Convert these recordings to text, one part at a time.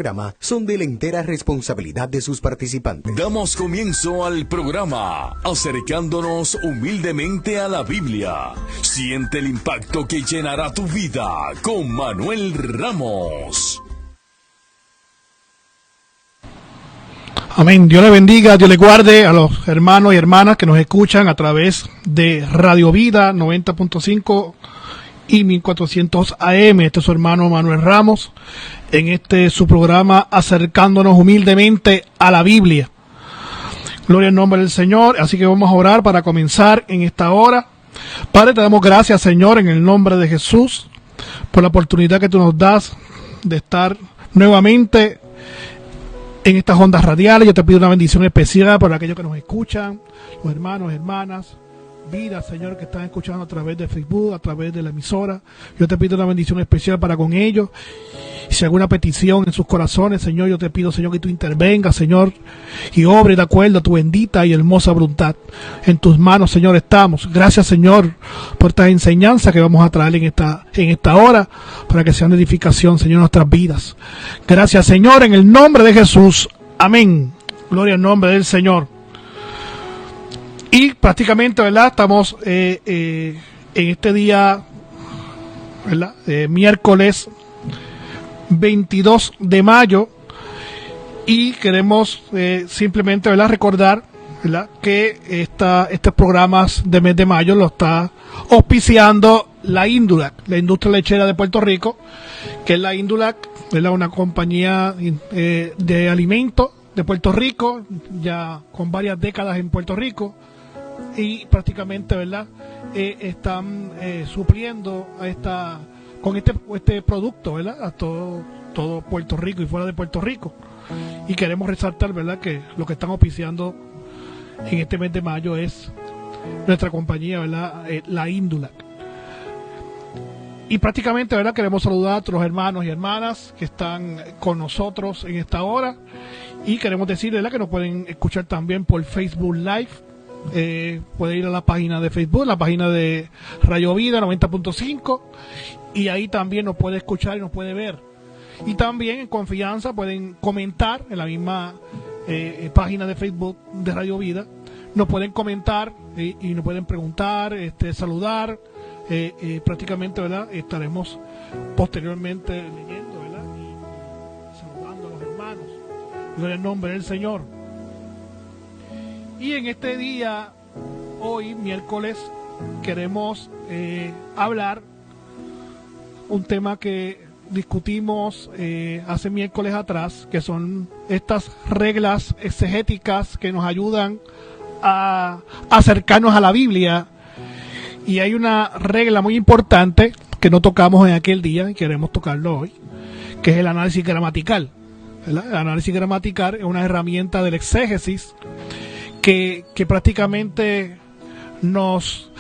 Programa son de la entera responsabilidad de sus participantes. Damos comienzo al programa acercándonos humildemente a la Biblia. Siente el impacto que llenará tu vida con Manuel Ramos. Amén. Dios le bendiga, Dios le guarde a los hermanos y hermanas que nos escuchan a través de Radio Vida 90.5 y 1400 AM. Este es su hermano Manuel Ramos en su programa acercándonos humildemente a la Biblia. Gloria al nombre del Señor. Así que vamos a orar para comenzar en esta hora. Padre, te damos gracias, Señor, en el nombre de Jesús, por la oportunidad que tú nos das de estar nuevamente en estas ondas radiales. Yo te pido una bendición especial para aquellos que nos escuchan, los hermanos, hermanas, vida, Señor, que están escuchando a través de Facebook, a través de la emisora. Yo te pido una bendición especial para con ellos. Y si hay alguna petición en sus corazones, Señor, yo te pido, Señor, que tú intervengas, Señor, y obre de acuerdo a tu bendita y hermosa voluntad. En tus manos, Señor, estamos. Gracias, Señor, por esta enseñanza que vamos a traer en esta hora, para que sean de edificación, Señor, en nuestras vidas. Gracias, Señor, en el nombre de Jesús. Amén. Gloria al nombre del Señor. Y prácticamente, ¿verdad? Estamos en este día, ¿verdad? Miércoles 22 de mayo, y queremos simplemente, ¿verdad?, recordar, ¿verdad?, que estos programas de mes de mayo lo está auspiciando la Indulac, la industria lechera de Puerto Rico, que es la Indulac, ¿verdad?, una compañía de alimentos de Puerto Rico, ya con varias décadas en Puerto Rico, y prácticamente, ¿verdad?, están supliendo con este producto, ¿verdad?, a todo Puerto Rico y fuera de Puerto Rico. Y queremos resaltar, ¿verdad?, que lo que están auspiciando en este mes de mayo es nuestra compañía, ¿verdad?, la Indulac. Y prácticamente, ¿verdad?, queremos saludar a otros hermanos y hermanas que están con nosotros en esta hora, y queremos decir, ¿verdad?, que nos pueden escuchar también por Facebook Live. Puede ir a la página de Facebook, la página de Radio Vida 90.5, y ahí también nos puede escuchar y nos puede ver. Y también en confianza pueden comentar en la misma página de Facebook de Radio Vida. Nos pueden comentar y nos pueden preguntar, saludar. Prácticamente, ¿verdad?, estaremos posteriormente leyendo, ¿verdad?, y saludando a los hermanos. Gloria al nombre del Señor. Y en este día, hoy, miércoles, queremos hablar un tema que discutimos hace miércoles atrás, que son estas reglas exegéticas que nos ayudan a acercarnos a la Biblia. Y hay una regla muy importante que no tocamos en aquel día y queremos tocarlo hoy, que es el análisis gramatical, ¿verdad? El análisis gramatical es una herramienta del exégesis que prácticamente nos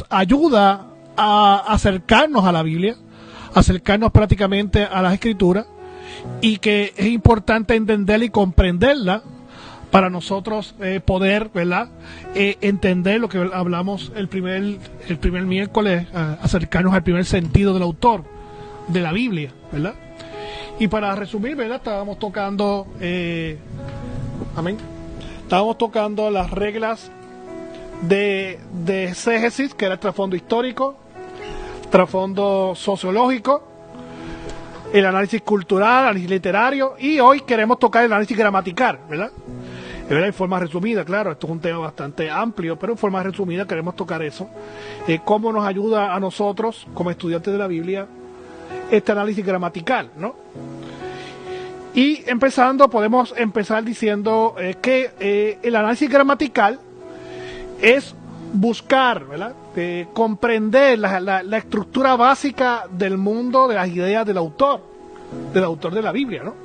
ayuda a acercarnos a la Biblia, acercarnos prácticamente a las Escrituras, y que es importante entenderla y comprenderla para nosotros poder, ¿verdad?, entender lo que hablamos el primer miércoles, acercarnos al primer sentido del autor de la Biblia, ¿verdad? Y para resumir, ¿verdad?, estábamos tocando Estábamos tocando las reglas de exégesis, que era el trasfondo histórico, trasfondo sociológico, el análisis cultural, el análisis literario, y hoy queremos tocar el análisis gramatical, ¿verdad? En forma resumida, claro, esto es un tema bastante amplio, pero en forma resumida queremos tocar eso. Cómo nos ayuda a nosotros, como estudiantes de la Biblia, este análisis gramatical, ¿no? Y podemos empezar diciendo que el análisis gramatical es buscar, ¿verdad?, comprender la estructura básica del mundo, de las ideas del autor de la Biblia, ¿no?,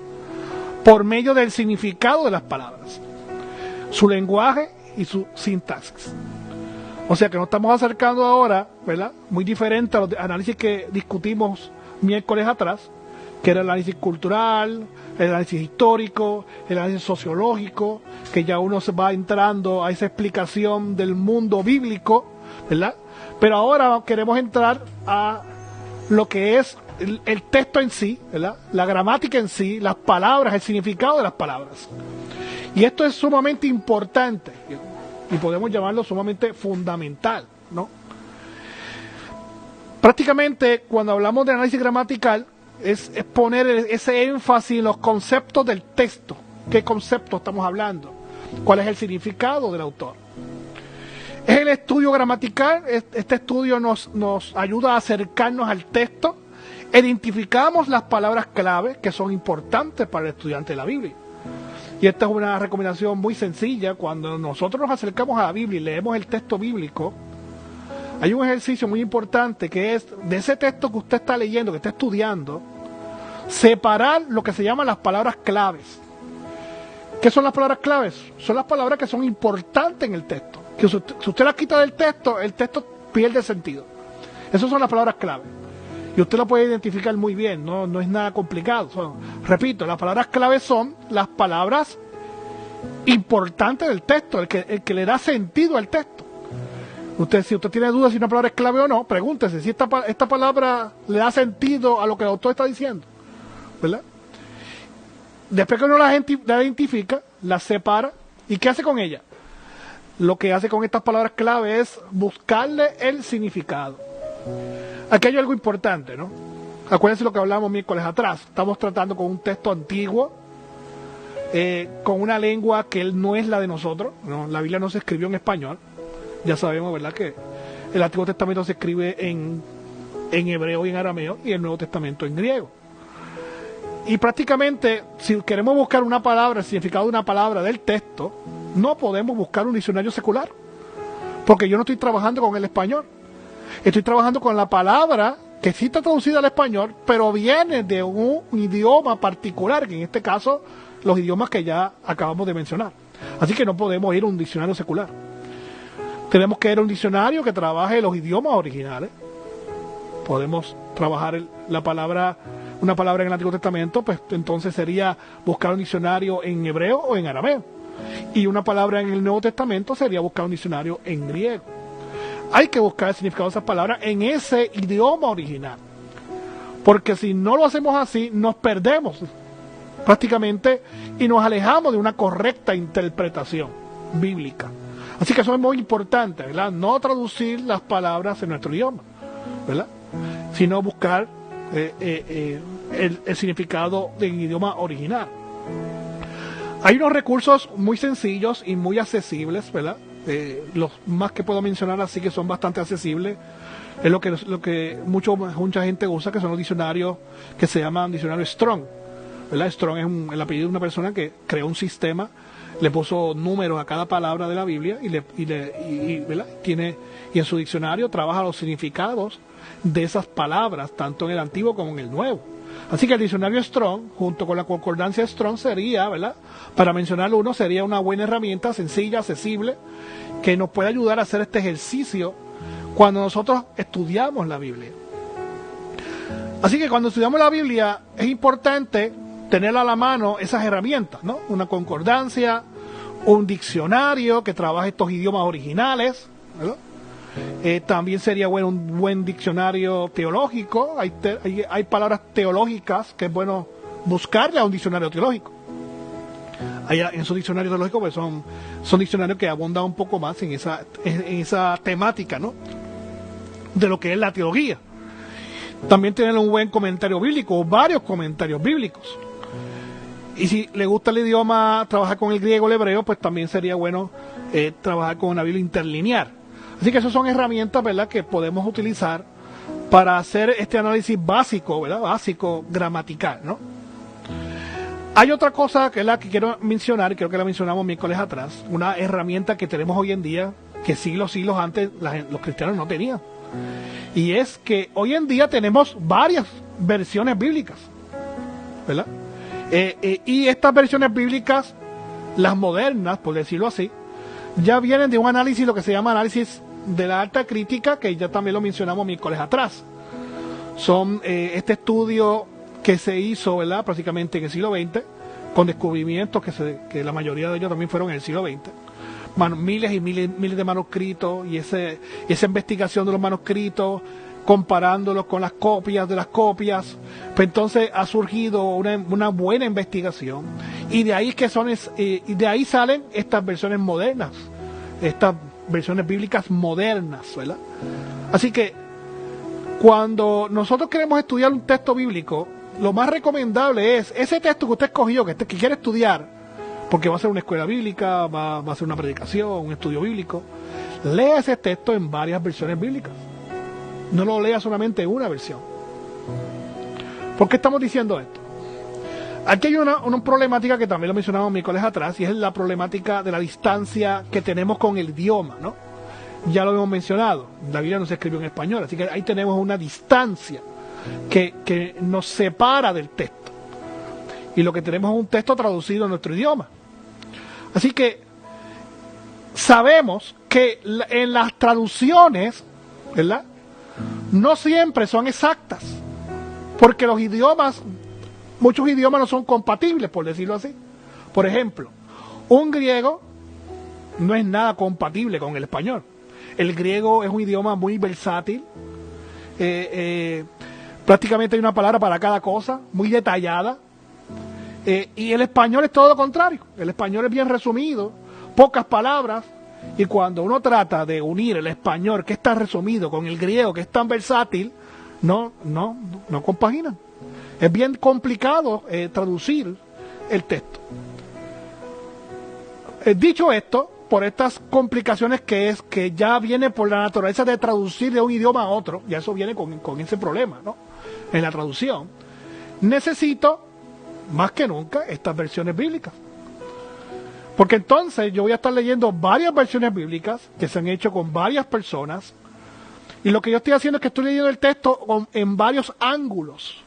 por medio del significado de las palabras, su lenguaje y su sintaxis. O sea que nos estamos acercando ahora, ¿verdad?, muy diferente a los análisis que discutimos miércoles atrás, que era el análisis cultural, el análisis histórico, el análisis sociológico, que ya uno se va entrando a esa explicación del mundo bíblico, ¿verdad? Pero ahora queremos entrar a lo que es el texto en sí, ¿verdad? La gramática en sí, las palabras, el significado de las palabras. Y esto es sumamente importante y podemos llamarlo sumamente fundamental, ¿no? Prácticamente cuando hablamos de análisis gramatical es poner ese énfasis en los conceptos del texto. ¿Qué concepto estamos hablando? ¿Cuál es el significado del autor? Es el estudio gramatical. Este estudio nos ayuda a acercarnos al texto. Identificamos las palabras clave que son importantes para el estudiante de la Biblia. Y esta es una recomendación muy sencilla. Cuando nosotros nos acercamos a la Biblia y leemos el texto bíblico, hay un ejercicio muy importante que es de ese texto que usted está leyendo, que está estudiando, separar lo que se llaman las palabras claves. ¿Qué son las palabras claves? Son las palabras que son importantes en el texto. Que si usted las quita del texto, el texto pierde sentido. Esas son las palabras claves. Y usted lo puede identificar muy bien, no es nada complicado. Repito, las palabras claves son las palabras importantes del texto, el que le da sentido al texto. Si usted tiene dudas si una palabra es clave o no, pregúntese si esta palabra le da sentido a lo que el autor está diciendo, ¿verdad? Después que uno la identifica, la separa, ¿y qué hace con ella? Lo que hace con estas palabras clave es buscarle el significado. Aquí hay algo importante, ¿no? Acuérdense lo que hablamos miércoles atrás. Estamos tratando con un texto antiguo, con una lengua que no es la de nosotros, ¿no? La Biblia no se escribió en español. Ya sabemos, ¿verdad?, que el Antiguo Testamento se escribe en hebreo y en arameo, y el Nuevo Testamento en griego. Y prácticamente, si queremos buscar una palabra, el significado de una palabra del texto, no podemos buscar un diccionario secular, porque yo no estoy trabajando con el español. Estoy trabajando con la palabra que sí está traducida al español, pero viene de un idioma particular, que en este caso, los idiomas que ya acabamos de mencionar. Así que no podemos ir a un diccionario secular. Tenemos que ir a un diccionario que trabaje los idiomas originales. Podemos trabajar una palabra en el Antiguo Testamento, pues entonces sería buscar un diccionario en hebreo o en arameo. Y una palabra en el Nuevo Testamento sería buscar un diccionario en griego. Hay que buscar el significado de esas palabras en ese idioma original. Porque si no lo hacemos así, nos perdemos prácticamente y nos alejamos de una correcta interpretación bíblica. Así que eso es muy importante, ¿verdad? No traducir las palabras en nuestro idioma, ¿verdad? Sino buscar el significado del idioma original. Hay unos recursos muy sencillos y muy accesibles, ¿verdad? Los más que puedo mencionar así que son bastante accesibles es lo que mucha gente usa, que son los diccionarios que se llaman diccionarios Strong, ¿verdad? Strong es el apellido de una persona que creó un sistema, le puso números a cada palabra de la Biblia ¿verdad? Y en su diccionario trabaja los significados de esas palabras, tanto en el Antiguo como en el Nuevo. Así que el diccionario Strong, junto con la concordancia Strong, sería, ¿verdad?, para mencionar uno, sería una buena herramienta, sencilla, accesible, que nos puede ayudar a hacer este ejercicio cuando nosotros estudiamos la Biblia. Así que cuando estudiamos la Biblia, es importante tener a la mano esas herramientas, ¿no? Una concordancia, un diccionario que trabaje estos idiomas originales, ¿verdad? También sería bueno un buen diccionario teológico. Hay palabras teológicas que es bueno buscarle a un diccionario teológico. En esos diccionarios teológicos pues son diccionarios que abundan un poco más en esa temática, ¿no?, de lo que es la teología. También tener un buen comentario bíblico o varios comentarios bíblicos. Y si le gusta el idioma, trabajar con el griego o el hebreo, pues también sería bueno trabajar con una Biblia interlineal. Así que esas son herramientas, ¿verdad?, que podemos utilizar para hacer este análisis básico, ¿verdad?, básico gramatical, ¿no? Hay otra cosa que es la que quiero mencionar, creo que la mencionamos miércoles atrás, una herramienta que tenemos hoy en día, que siglos antes los cristianos no tenían. Y es que hoy en día tenemos varias versiones bíblicas, ¿verdad? Y estas versiones bíblicas, las modernas, por decirlo así, ya vienen de un análisis, lo que se llama análisis de la alta crítica, que ya también lo mencionamos miércoles atrás. Son este estudio que se hizo, ¿verdad?, prácticamente en el siglo XX, con descubrimientos que la mayoría de ellos también fueron en el siglo XX. Miles y miles de manuscritos, y esa investigación de los manuscritos comparándolos con las copias de las copias. Pues entonces ha surgido una buena investigación, y de ahí y de ahí salen estas versiones modernas, estas versiones bíblicas modernas, ¿verdad? Así que cuando nosotros queremos estudiar un texto bíblico, lo más recomendable es ese texto que usted escogió, que quiere estudiar, porque va a ser una escuela bíblica, va a ser una predicación, un estudio bíblico. Lea ese texto en varias versiones bíblicas. No lo lea solamente en una versión. ¿Por qué estamos diciendo esto? Aquí hay una problemática que también lo mencionamos miércoles atrás, y es la problemática de la distancia que tenemos con el idioma, ¿no? Ya lo hemos mencionado, la Biblia no se escribió en español, así que ahí tenemos una distancia que nos separa del texto. Y lo que tenemos es un texto traducido a nuestro idioma. Así que sabemos que en las traducciones, ¿verdad?, no siempre son exactas, porque muchos idiomas no son compatibles, por decirlo así. Por ejemplo, un griego no es nada compatible con el español. El griego es un idioma muy versátil, prácticamente hay una palabra para cada cosa, muy detallada, y el español es todo lo contrario. El español es bien resumido, pocas palabras, y cuando uno trata de unir el español, que es tan resumido, con el griego, que es tan versátil, no compaginan. Es bien complicado traducir el texto. Dicho esto, por estas complicaciones que ya viene por la naturaleza de traducir de un idioma a otro, ya eso viene con ese problema, ¿no?, en la traducción, necesito más que nunca estas versiones bíblicas. Porque entonces yo voy a estar leyendo varias versiones bíblicas que se han hecho con varias personas, y lo que yo estoy haciendo es que estoy leyendo el texto en varios ángulos.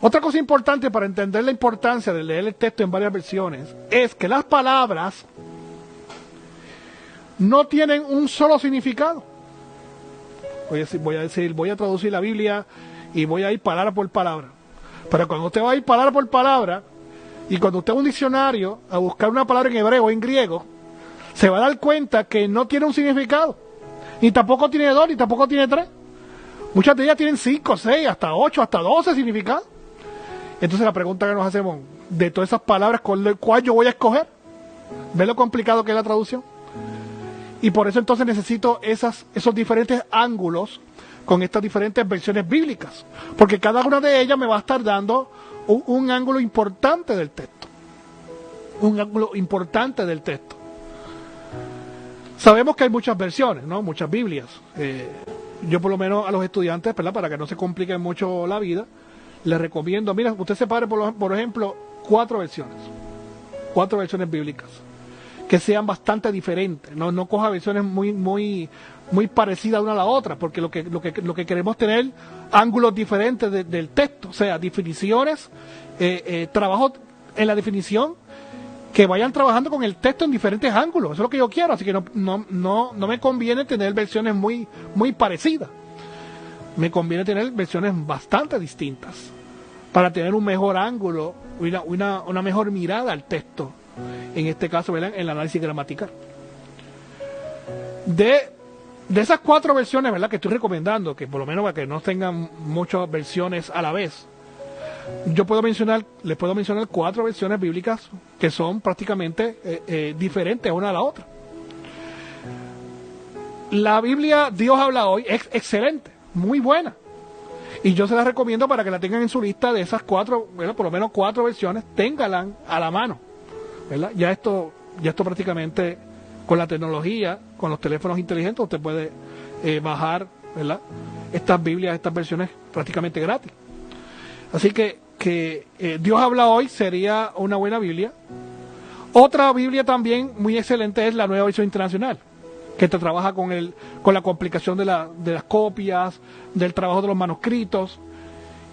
Otra cosa importante para entender la importancia de leer el texto en varias versiones es que las palabras no tienen un solo significado. Voy a traducir la Biblia y voy a ir palabra por palabra. Pero cuando usted va a ir palabra por palabra, y cuando usted va a un diccionario a buscar una palabra en hebreo o en griego, se va a dar cuenta que no tiene un significado. Ni tampoco tiene 2, ni tampoco tiene 3. Muchas de ellas tienen 5, 6, hasta 8, hasta 12 significados. Entonces la pregunta que nos hacemos, de todas esas palabras, ¿cuál yo voy a escoger? ¿Ve lo complicado que es la traducción? Y por eso entonces necesito esos diferentes ángulos con estas diferentes versiones bíblicas. Porque cada una de ellas me va a estar dando un ángulo importante del texto. Sabemos que hay muchas versiones, ¿no?, muchas Biblias. Yo por lo menos a los estudiantes, ¿verdad?, para que no se complique mucho la vida, les recomiendo, mira, usted separe por ejemplo 4 versiones bíblicas que sean bastante diferentes. No coja versiones muy parecidas una a la otra, porque lo que queremos tener ángulos diferentes del texto, o sea, definiciones, trabajo en la definición, que vayan trabajando con el texto en diferentes ángulos. Eso es lo que yo quiero, así que no me conviene tener versiones muy parecidas. Me conviene tener versiones bastante distintas para tener un mejor ángulo, una mejor mirada al texto, en este caso, ¿verdad?, en el análisis gramatical. De esas 4 versiones, ¿verdad?, que estoy recomendando, que por lo menos para que no tengan muchas versiones a la vez, les puedo mencionar 4 versiones bíblicas que son prácticamente diferentes una a la otra. La Biblia Dios habla hoy es excelente, muy buena, y yo se las recomiendo para que la tengan en su lista. De esas 4, ¿verdad?, por lo menos 4 versiones, ténganla a la mano, ¿verdad? Ya esto prácticamente, con la tecnología, con los teléfonos inteligentes, usted puede bajar, ¿verdad?, estas Biblias, estas versiones prácticamente gratis. Así que Dios habla hoy sería una buena Biblia. Otra Biblia también muy excelente es la Nueva Versión Internacional, que te trabaja con la complicación de las copias, del trabajo de los manuscritos,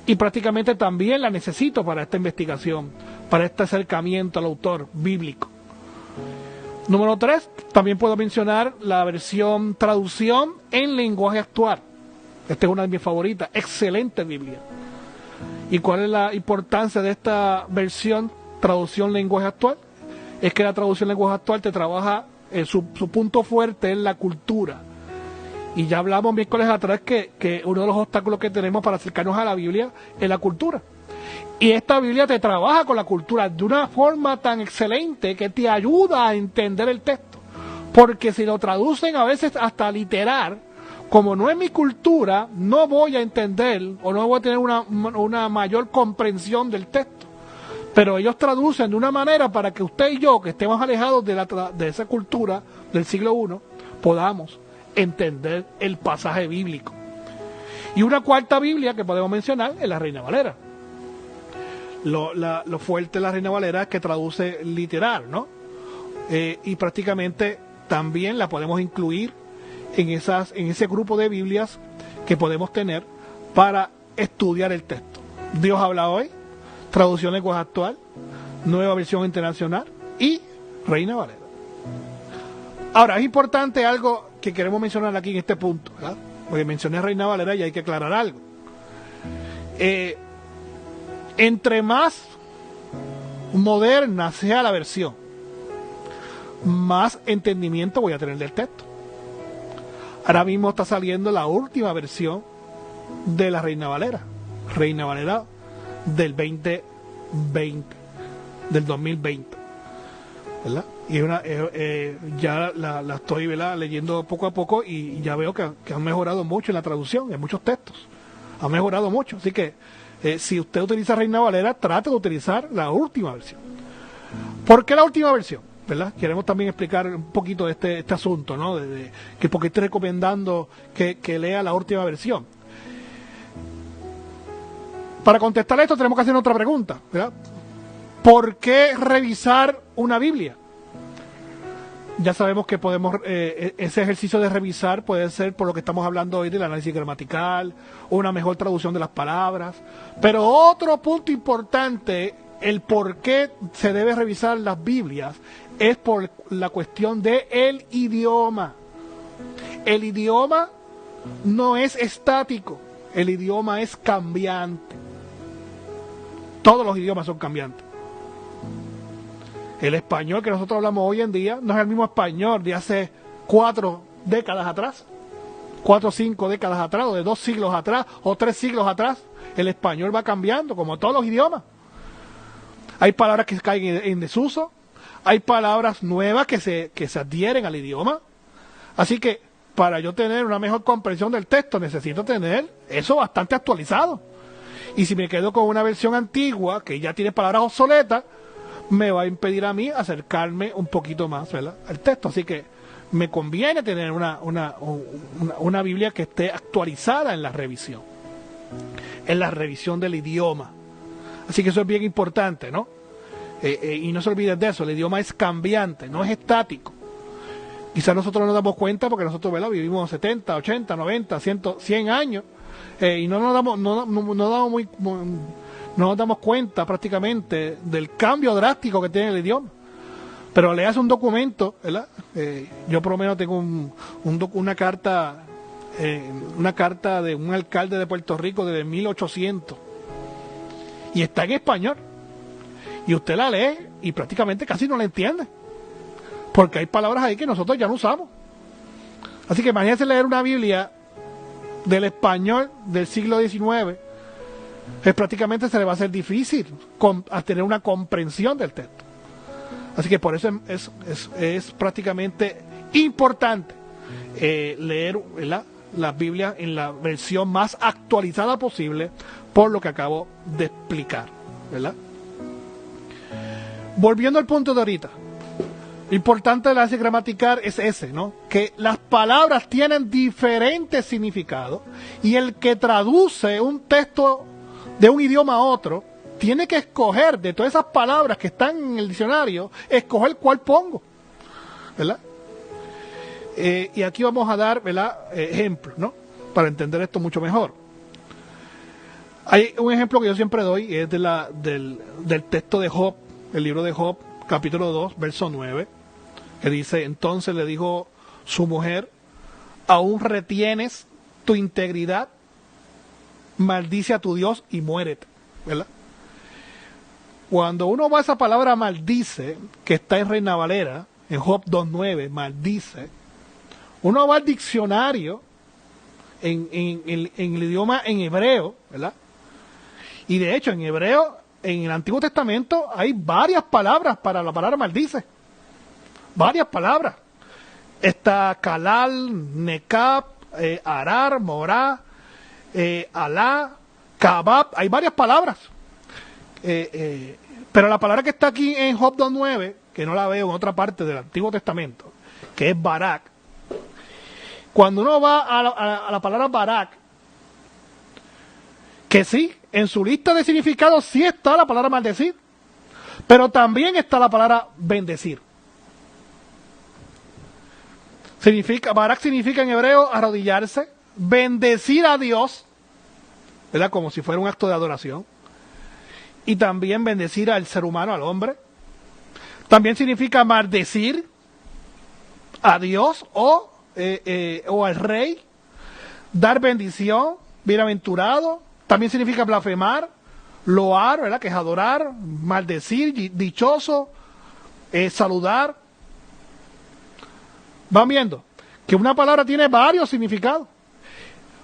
y prácticamente también la necesito para esta investigación, para este acercamiento al autor bíblico. Número 3, también puedo mencionar la versión traducción en lenguaje actual. Esta es una de mis favoritas, excelente Biblia. ¿Y cuál es la importancia de esta versión traducción lenguaje actual? Es que la traducción lenguaje actual te trabaja, su punto fuerte es la cultura Y ya hablamos miércoles atrás que uno de los obstáculos que tenemos para acercarnos a la Biblia es la cultura. Y esta Biblia te trabaja con la cultura de una forma tan excelente que te ayuda a entender el texto. Porque si lo traducen a veces hasta literal, como no es mi cultura, no voy a entender o no voy a tener una mayor comprensión del texto. Pero ellos traducen de una manera para que usted y yo, que estemos alejados de esa cultura del siglo I, podamos entender el pasaje bíblico. Y una cuarta Biblia que podemos mencionar es la Reina Valera. Lo fuerte de la Reina Valera es que traduce literal, ¿no? Y prácticamente también la podemos incluir en ese grupo de Biblias que podemos tener para estudiar el texto. Dios habla hoy, traducción lenguaje actual, nueva versión internacional y Reina Valera. Ahora, es importante algo que queremos mencionar aquí en este punto, ¿verdad? Porque mencioné Reina Valera y hay que aclarar algo. Entre más moderna sea la versión, más entendimiento voy a tener del texto. Ahora mismo está saliendo la última versión de la Reina Valera del 2020, del 2020, ¿verdad? Y ya la estoy, ¿verdad?, leyendo poco a poco y ya veo que han mejorado mucho en la traducción, en muchos textos. Han mejorado mucho, así que si usted utiliza Reina Valera, trate de utilizar la última versión. ¿Por qué la última versión? ¿Verdad? Queremos también explicar un poquito de este asunto, ¿no? Que porque estoy recomendando que lea la última versión. Para contestar esto tenemos que hacer otra pregunta, ¿verdad? ¿Por qué revisar una Biblia? Ya sabemos que podemos, ese ejercicio de revisar puede ser por lo que estamos hablando hoy del análisis gramatical, una mejor traducción de las palabras, pero otro punto importante, el por qué se debe revisar las Biblias, es por la cuestión del idioma. El idioma no es estático, el idioma es cambiante. Todos los idiomas son cambiantes. El español que nosotros hablamos hoy en día no es el mismo español de hace 4 décadas atrás, 4 o 5 décadas atrás, o de 2 siglos atrás, o 3 siglos atrás. El español va cambiando, como todos los idiomas. Hay palabras que caen en desuso, hay palabras nuevas que se adhieren al idioma. Así que para yo tener una mejor comprensión del texto necesito tener eso bastante actualizado. Y si me quedo con una versión antigua que ya tiene palabras obsoletas, me va a impedir a mí acercarme un poquito más, ¿verdad?, al texto. Así que me conviene tener una Biblia que esté actualizada en la revisión del idioma. Así que eso es bien importante, ¿no? Y no se olviden de eso, el idioma es cambiante, no es estático. Quizás nosotros no nos damos cuenta porque nosotros, ¿verdad?, vivimos 70, 80, 90, 100 años y no nos damos cuenta prácticamente del cambio drástico que tiene el idioma. Pero leas un documento, ¿verdad? Yo por lo menos tengo una carta de un alcalde de Puerto Rico desde 1800 y está en español. Y usted la lee y prácticamente casi no la entiende, porque hay palabras ahí que nosotros ya no usamos. Así que imagínense leer una Biblia del español del siglo XIX, prácticamente se le va a hacer difícil a tener una comprensión del texto. Así que por eso es prácticamente importante leer las Biblias en la versión más actualizada posible, por lo que acabo de explicar, ¿verdad? Volviendo al punto de ahorita, lo importante del análisis gramatical es ese, ¿no? Que las palabras tienen diferentes significados y el que traduce un texto de un idioma a otro tiene que escoger de todas esas palabras que están en el diccionario, escoger cuál pongo, ¿verdad? Y aquí vamos a dar, ¿verdad?, ejemplos, ¿no?, para entender esto mucho mejor. Hay un ejemplo que yo siempre doy, y es del texto de Job, el libro de Job, capítulo 2, verso 9, que dice: entonces le dijo su mujer, ¿aún retienes tu integridad? Maldice a tu Dios y muérete, ¿verdad? Cuando uno va a esa palabra maldice, que está en Reina Valera, en Job 2.9, maldice, uno va al diccionario en el idioma en hebreo, ¿verdad? Y de hecho, en hebreo, en el Antiguo Testamento, hay varias palabras para la palabra maldice. Varias palabras. Está Kalal, Nekab, Arar, Morá, Alá, Kabab. Hay varias palabras. Pero la palabra que está aquí en Job 2:9, que no la veo en otra parte del Antiguo Testamento, que es Barak. Cuando uno va a la palabra Barak, que sí, en su lista de significados sí está la palabra maldecir, pero también está la palabra bendecir. Barak significa en hebreo arrodillarse, bendecir a Dios, ¿verdad? Como si fuera un acto de adoración, y también bendecir al ser humano, al hombre. También significa maldecir a Dios o al rey, dar bendición, bienaventurado. También significa blasfemar, loar, ¿verdad? Que es adorar, maldecir, dichoso, saludar. Van viendo que una palabra tiene varios significados,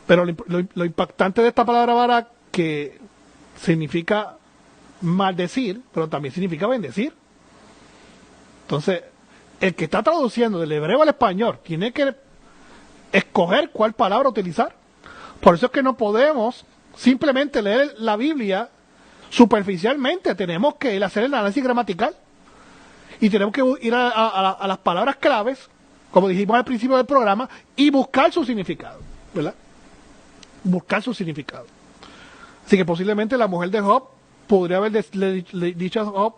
pero lo impactante de esta palabra Barak, que significa maldecir, pero también significa bendecir. Entonces, el que está traduciendo del hebreo al español tiene que escoger cuál palabra utilizar. Por eso es que no podemos simplemente leer la Biblia superficialmente. Tenemos que ir a hacer el análisis gramatical y tenemos que ir a las palabras claves, como dijimos al principio del programa, y buscar su significado, ¿verdad? Buscar su significado. Así que posiblemente la mujer de Job podría haber dicho a Job: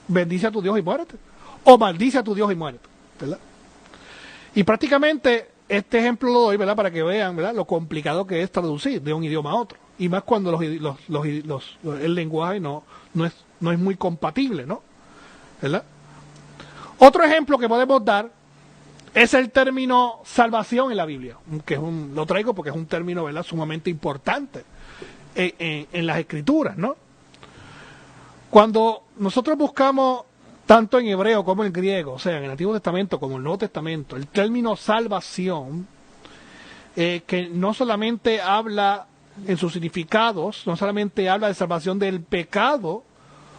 bendice a tu Dios y muérete, o maldice a tu Dios y muérete, ¿verdad? Y prácticamente este ejemplo lo doy, ¿verdad? Para que vean, ¿verdad?, lo complicado que es traducir de un idioma a otro, y más cuando el lenguaje no es muy compatible, ¿no? ¿Verdad? Otro ejemplo que podemos dar es el término salvación en la Biblia, que lo traigo porque es un término, ¿verdad?, sumamente importante en las escrituras, ¿no? Cuando nosotros buscamos tanto en hebreo como en griego, o sea, en el Antiguo Testamento como en el Nuevo Testamento, el término salvación, que no solamente habla en sus significados, no solamente habla de salvación del pecado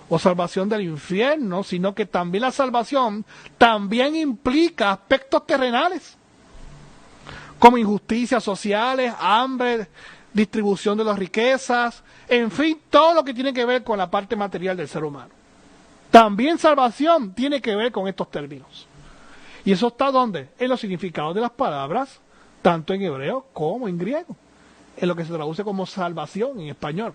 o salvación del infierno, sino que también la salvación también implica aspectos terrenales, como injusticias sociales, hambre, distribución de las riquezas, en fin, todo lo que tiene que ver con la parte material del ser humano. También salvación tiene que ver con estos términos. ¿Y eso está dónde? En los significados de las palabras, tanto en hebreo como en griego, en lo que se traduce como salvación en español.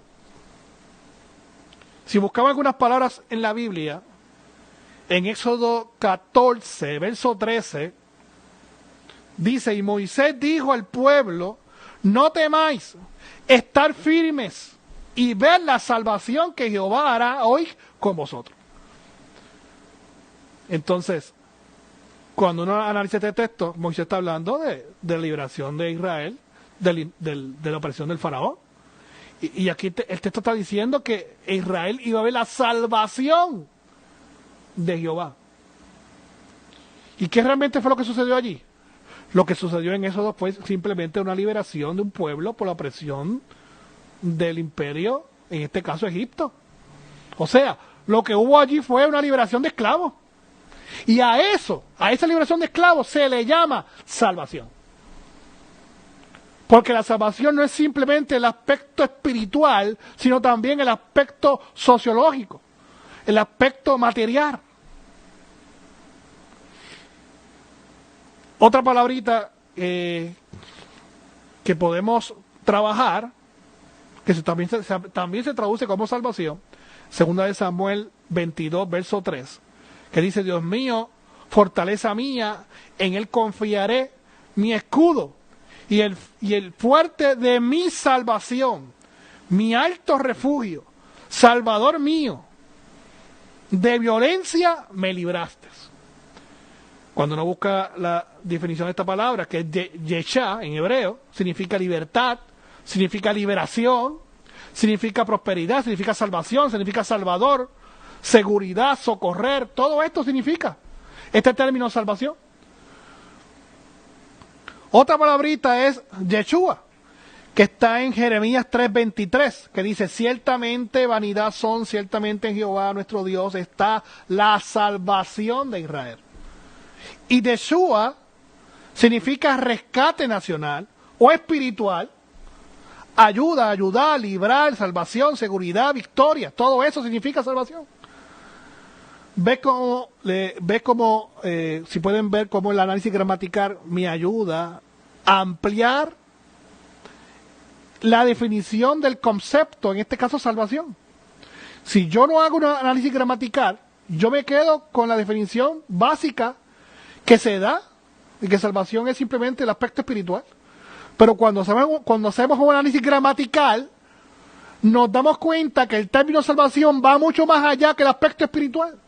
Si buscamos algunas palabras en la Biblia, en Éxodo 14, verso 13, dice: y Moisés dijo al pueblo: no temáis, estar firmes y ver la salvación que Jehová hará hoy con vosotros. Entonces, cuando uno analiza este texto, Moisés está hablando de la liberación de Israel, de la opresión del faraón. Y aquí el texto está diciendo que Israel iba a ver la salvación de Jehová. ¿Y qué realmente fue lo que sucedió allí? Lo que sucedió en Éxodo fue simplemente una liberación de un pueblo por la opresión del imperio, en este caso Egipto. O sea, lo que hubo allí fue una liberación de esclavos. Y a esa liberación de esclavos se le llama salvación. Porque la salvación no es simplemente el aspecto espiritual, sino también el aspecto sociológico, el aspecto material. Otra palabrita que podemos trabajar, que también se traduce como salvación, segunda de Samuel 22, verso 3, que dice: Dios mío, fortaleza mía, en él confiaré, mi escudo y el fuerte de mi salvación, mi alto refugio, salvador mío, de violencia me libraste. Cuando uno busca la definición de esta palabra, que es Yeshá en hebreo, significa libertad, significa liberación, significa prosperidad, significa salvación, significa salvador, seguridad, socorrer, todo esto significa este término salvación. Otra palabrita es Yeshua, que está en Jeremías 3:23, que dice: ciertamente vanidad son, ciertamente en Jehová nuestro Dios está la salvación de Israel. Y Yeshua significa rescate nacional o espiritual, ayuda, ayudar, librar, salvación, seguridad, victoria, todo eso significa salvación. Ve como si pueden ver cómo el análisis gramatical me ayuda a ampliar la definición del concepto, en este caso salvación. Si yo no hago un análisis gramatical, yo me quedo con la definición básica que se da, y que salvación es simplemente el aspecto espiritual. Pero cuando hacemos un análisis gramatical, nos damos cuenta que el término salvación va mucho más allá que el aspecto espiritual.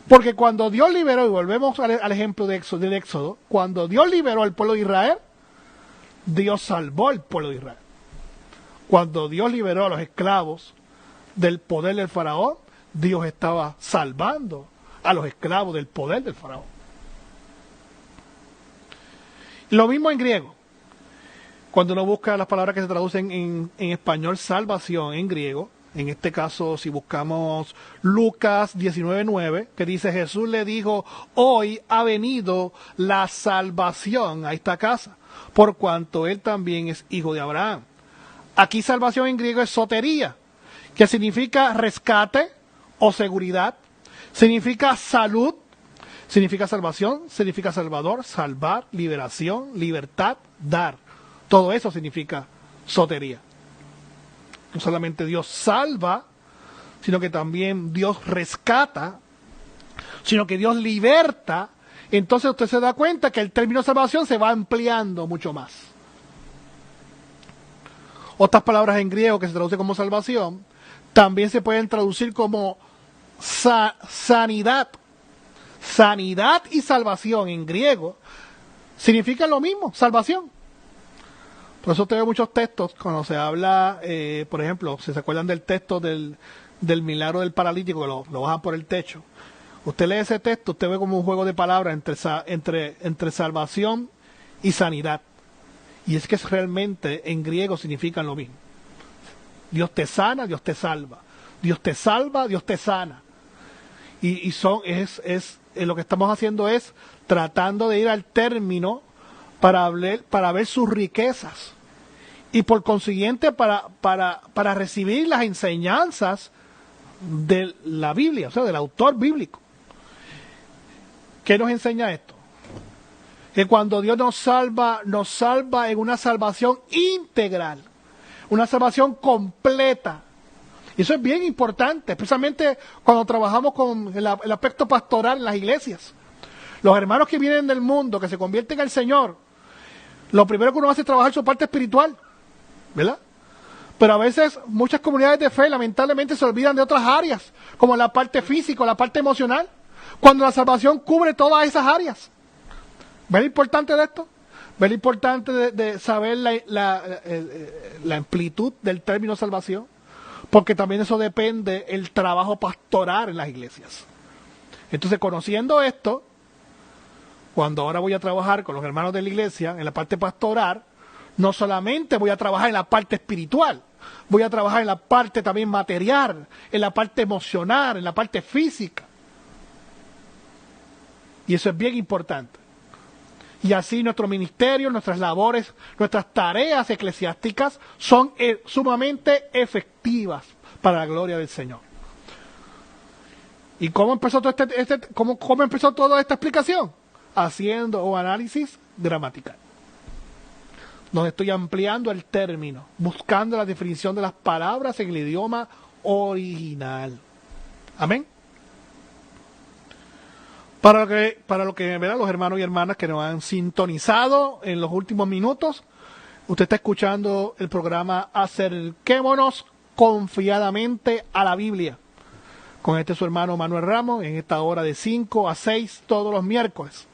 Porque cuando Dios liberó, y volvemos al ejemplo del Éxodo, cuando Dios liberó al pueblo de Israel, Dios salvó al pueblo de Israel. Cuando Dios liberó a los esclavos del poder del faraón, Dios estaba salvando a los esclavos del poder del faraón. Lo mismo en griego. Cuando uno busca las palabras que se traducen en español, salvación en griego, en este caso si buscamos Lucas 19:9, que dice: Jesús le dijo: hoy ha venido la salvación a esta casa, por cuanto él también es hijo de Abraham. Aquí salvación en griego es sotería, que significa rescate o seguridad, significa salud, significa salvación, significa salvador, salvar, liberación, libertad, dar. Todo eso significa sotería. No solamente Dios salva, sino que también Dios rescata, sino que Dios liberta. Entonces usted se da cuenta que el término salvación se va ampliando mucho más. Otras palabras en griego que se traduce como salvación, también se pueden traducir como sanidad. Sanidad y salvación en griego significan lo mismo, salvación. Por eso usted ve muchos textos cuando se habla, por ejemplo, si se acuerdan del texto del milagro del paralítico, que lo bajan por el techo. Usted lee ese texto, usted ve como un juego de palabras entre salvación y sanidad. Y es que realmente en griego significan lo mismo. Dios te sana, Dios te salva. Dios te salva, Dios te sana. Y lo que estamos haciendo es tratando de ir al término para ver sus riquezas. Y por consiguiente para recibir las enseñanzas de la Biblia, o sea, del autor bíblico. ¿Qué nos enseña esto? Que cuando Dios nos salva en una salvación integral, una salvación completa. Y eso es bien importante, especialmente cuando trabajamos con el aspecto pastoral en las iglesias. Los hermanos que vienen del mundo, que se convierten al Señor, lo primero que uno hace es trabajar su parte espiritual, ¿verdad? Pero a veces muchas comunidades de fe lamentablemente se olvidan de otras áreas, como la parte física, la parte emocional, cuando la salvación cubre todas esas áreas. ¿Ve lo importante de esto? ¿Ve lo importante de saber la amplitud del término salvación? Porque también eso depende del trabajo pastoral en las iglesias. Entonces, conociendo esto, cuando ahora voy a trabajar con los hermanos de la iglesia en la parte pastoral, no solamente voy a trabajar en la parte espiritual, voy a trabajar en la parte también material, en la parte emocional, en la parte física. Y eso es bien importante. Y así nuestro ministerio, nuestras labores, nuestras tareas eclesiásticas son sumamente efectivas para la gloria del Señor. ¿Y cómo empezó cómo empezó toda esta explicación? Haciendo un análisis gramatical, donde estoy ampliando el término, buscando la definición de las palabras en el idioma original. Amén. Para lo que ¿verdad? Los hermanos y hermanas que nos han sintonizado en los últimos minutos, usted está escuchando el programa Acerquémonos confiadamente a la Biblia, con su hermano Manuel Ramos, en esta hora de 5 a 6 todos los miércoles.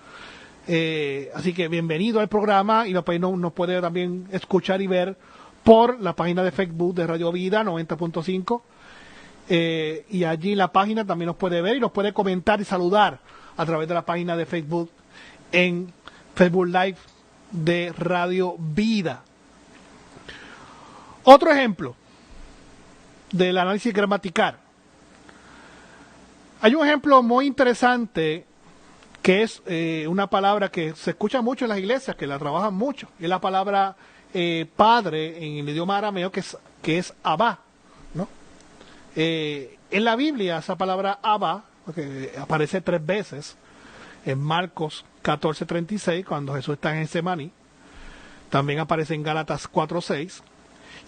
Así que bienvenido al programa, y después nos puede también escuchar y ver por la página de Facebook de Radio Vida 90.5, y allí en la página también nos puede ver y nos puede comentar y saludar a través de la página de Facebook, en Facebook Live de Radio Vida. Otro ejemplo del análisis gramatical. Hay un ejemplo muy interesante que es una palabra que se escucha mucho en las iglesias, que la trabajan mucho. Es la palabra padre en el idioma arameo, que es Abba, ¿no? En la Biblia esa palabra Abba, que aparece 3 veces, en Marcos 14:36, cuando Jesús está en Getsemaní, también aparece en Gálatas 4:6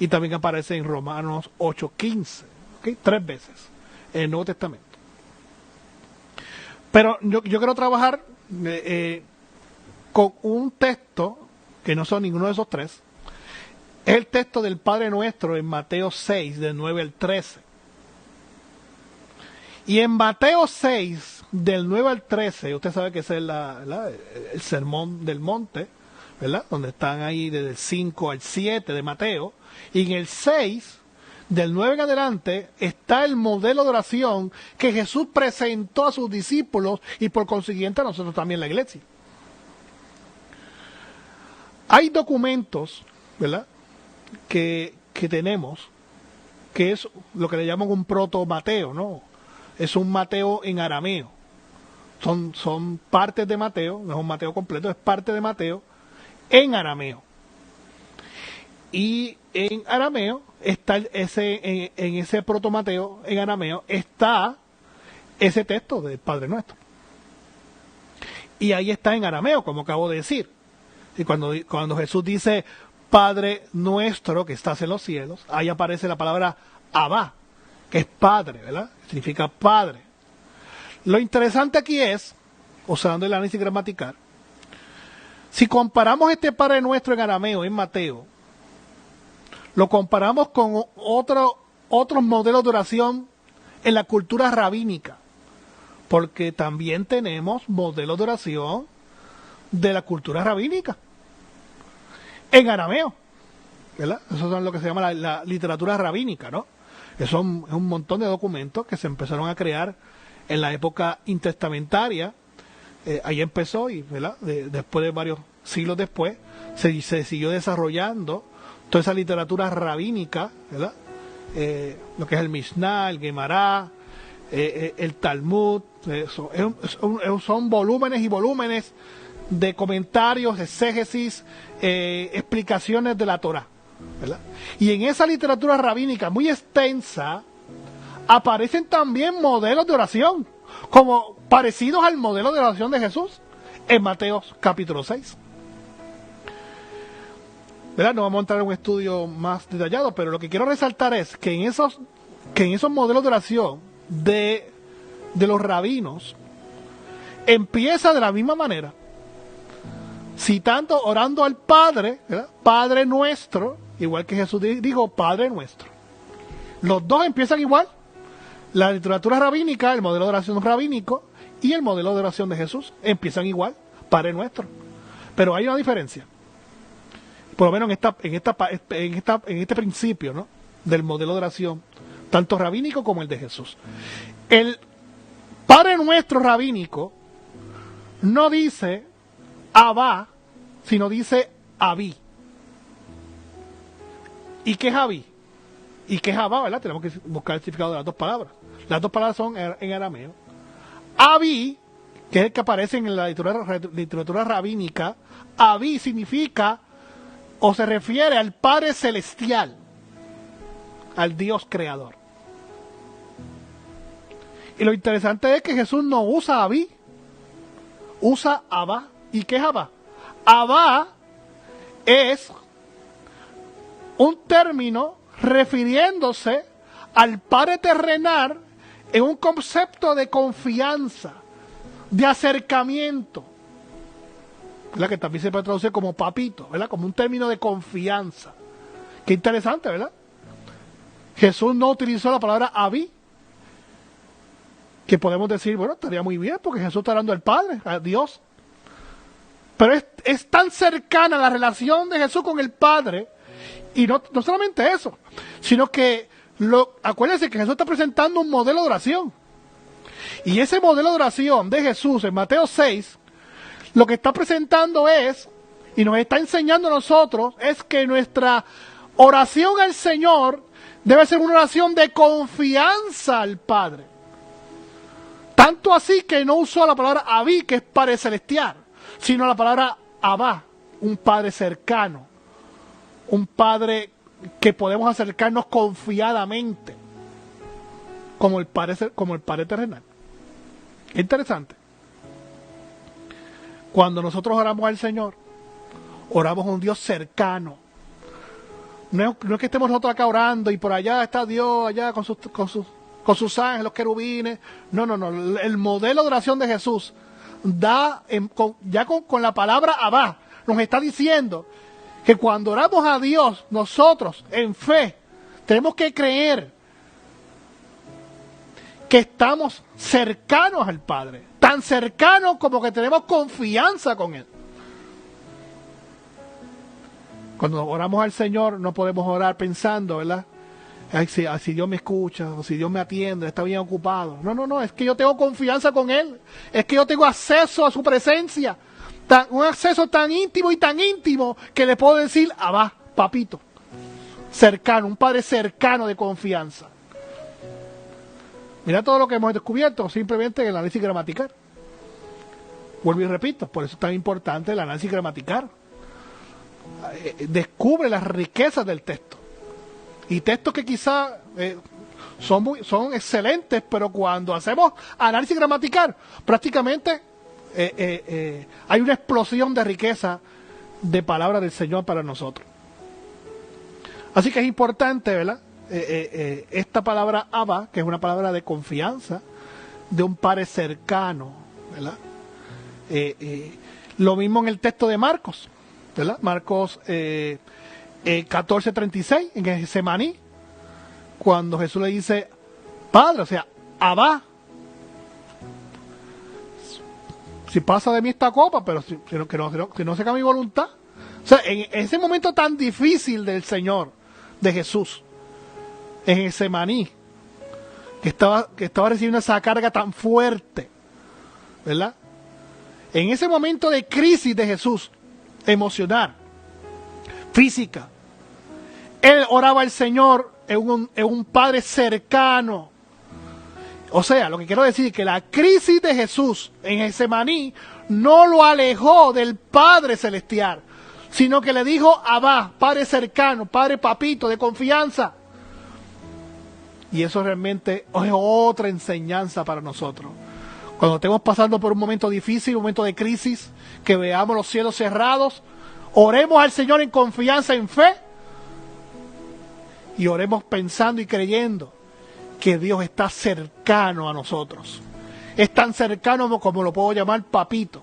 y también aparece en Romanos 8:15, ¿okay? 3 veces en el Nuevo Testamento. Pero yo quiero trabajar con un texto que no son ninguno de esos 3. Es el texto del Padre Nuestro en Mateo 6, del 9 al 13. Y en Mateo 6, del 9 al 13, usted sabe que ese es el sermón del monte, ¿verdad? Donde están ahí desde el 5 al 7 de Mateo. Y en el 6, del 9 en adelante, está el modelo de oración que Jesús presentó a sus discípulos y por consiguiente a nosotros también la iglesia. Hay documentos, ¿verdad?, que tenemos, que es lo que le llaman un proto-Mateo, ¿no? Es un Mateo en arameo. Son partes de Mateo, no es un Mateo completo, es parte de Mateo en arameo. Y en arameo está en ese proto-Mateo, en arameo, está ese texto del Padre Nuestro. Y ahí está en arameo, como acabo de decir. Y cuando Jesús dice Padre Nuestro que estás en los cielos, ahí aparece la palabra Abba, que es Padre, ¿verdad? Significa Padre. Lo interesante aquí es, usando el análisis gramatical, si comparamos este Padre Nuestro en arameo, en Mateo, lo comparamos con otros modelos de oración en la cultura rabínica, porque también tenemos modelos de oración de la cultura rabínica en arameo, ¿verdad? Eso es lo que se llama la literatura rabínica, ¿no? Eso es un montón de documentos que se empezaron a crear en la época intertestamentaria. Ahí empezó y, ¿verdad?, después de varios siglos después se siguió desarrollando toda esa literatura rabínica, ¿verdad? Lo que es el Mishnah, el Gemara, el Talmud, son volúmenes y volúmenes de comentarios, exégesis, explicaciones de la Torá, ¿verdad? Y en esa literatura rabínica muy extensa aparecen también modelos de oración, como parecidos al modelo de oración de Jesús en Mateo capítulo 6. ¿Verdad? No vamos a entrar en un estudio más detallado, pero lo que quiero resaltar es que en esos modelos de oración de los rabinos empieza de la misma manera, citando, orando al Padre, ¿verdad? Padre Nuestro, igual que Jesús dijo Padre Nuestro. Los dos empiezan igual. La literatura rabínica, el modelo de oración rabínico y el modelo de oración de Jesús empiezan igual, Padre Nuestro. Pero hay una diferencia. Por lo menos en este principio, ¿no?, del modelo de oración, tanto rabínico como el de Jesús. El Padre Nuestro rabínico no dice Abba, sino dice Abí. ¿Y qué es Abí? ¿Y qué es Abba, verdad? Tenemos que buscar el significado de las dos palabras. Las dos palabras son en arameo. Abí, que es el que aparece en la literatura rabínica, Abí significa o se refiere al Padre Celestial, al Dios Creador. Y lo interesante es que Jesús no usa Abí, usa Abba. ¿Y qué es Abba? Abba es un término refiriéndose al Padre terrenal en un concepto de confianza, de acercamiento, ¿verdad? Que también se puede traducir como papito, ¿verdad? Como un término de confianza. Qué interesante, ¿verdad? Jesús no utilizó la palabra Abí, que podemos decir, bueno, estaría muy bien porque Jesús está hablando al Padre, a Dios. Pero es tan cercana la relación de Jesús con el Padre, y no solamente eso, sino que acuérdense que Jesús está presentando un modelo de oración. Y ese modelo de oración de Jesús en Mateo 6, lo que está presentando es, y nos está enseñando a nosotros, es que nuestra oración al Señor debe ser una oración de confianza al Padre. Tanto así que no usó la palabra Abí, que es Padre Celestial, sino la palabra Abba, un Padre cercano, un Padre que podemos acercarnos confiadamente, como el Padre terrenal. Es interesante. Cuando nosotros oramos al Señor, oramos a un Dios cercano. No es que estemos nosotros acá orando y por allá está Dios, allá con sus ángeles, los querubines. No. El modelo de oración de Jesús con la palabra Abba, nos está diciendo que cuando oramos a Dios, nosotros en fe, tenemos que creer que estamos cercanos al Padre, tan cercanos como que tenemos confianza con Él. Cuando oramos al Señor no podemos orar pensando, ¿verdad? Ay, si Dios me escucha, o si Dios me atiende, está bien ocupado. No, es que yo tengo confianza con Él, es que yo tengo acceso a su presencia, un acceso tan íntimo que le puedo decir, Abba, papito, cercano, un Padre cercano de confianza. Mira todo lo que hemos descubierto simplemente en el análisis gramatical. Vuelvo y repito, por eso es tan importante el análisis gramatical. Descubre las riquezas del texto. Y textos que quizás son excelentes, pero cuando hacemos análisis gramatical, prácticamente hay una explosión de riqueza de palabras del Señor para nosotros. Así que es importante, ¿verdad? Esta palabra Abba, que es una palabra de confianza, de un Padre cercano, ¿verdad? Lo mismo en el texto de Marcos, ¿verdad? Marcos 14:36, en Getsemaní, cuando Jesús le dice Padre, o sea, Abba, si pasa de mí esta copa, pero que no se haga mi voluntad. O sea, en ese momento tan difícil del Señor, de Jesús, en Getsemaní, que estaba recibiendo esa carga tan fuerte, ¿verdad? En ese momento de crisis de Jesús, emocional, física, Él oraba al Señor en un Padre cercano. O sea, lo que quiero decir es que la crisis de Jesús en Getsemaní no lo alejó del Padre Celestial, sino que le dijo Abba, Padre cercano, Padre papito, de confianza. Y eso realmente es otra enseñanza para nosotros. Cuando estemos pasando por un momento difícil, un momento de crisis, que veamos los cielos cerrados, oremos al Señor en confianza, en fe, y oremos pensando y creyendo que Dios está cercano a nosotros. Es tan cercano como lo puedo llamar papito.